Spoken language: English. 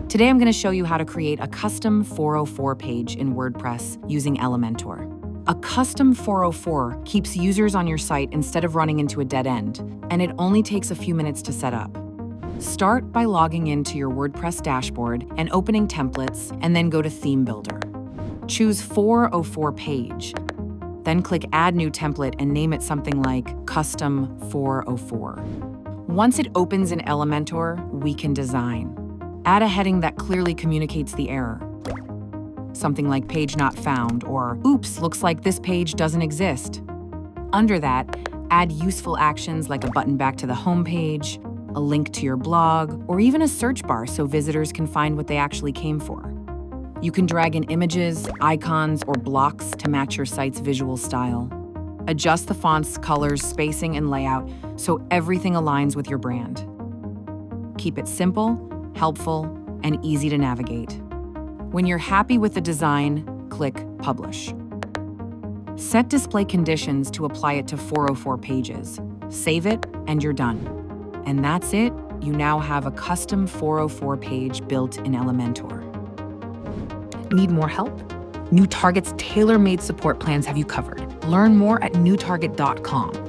Today I'm going to show you how to create a custom 404 page in WordPress using Elementor. A custom 404 keeps users on your site instead of running into a dead end, and it only takes a few minutes to set up. Start by logging into your WordPress dashboard and opening templates, and then go to Theme Builder. Choose 404 page. Then click Add New Template and name it something like Custom 404. Once it opens in Elementor, we can design. Add a heading that clearly communicates the error. Something like page not found or oops, looks like this page doesn't exist. Under that, add useful actions like a button back to the home page, a link to your blog, or even a search bar so visitors can find what they actually came for. You can drag in images, icons, or blocks to match your site's visual style. Adjust the font's colors, spacing, and layout so everything aligns with your brand. Keep it simple, helpful, and easy to navigate. When you're happy with the design, click Publish. Set display conditions to apply it to 404 pages. Save it, and you're done. And that's it. You now have a custom 404 page built in Elementor. Need more help? New Target's tailor-made support plans have you covered. Learn more at newtarget.com.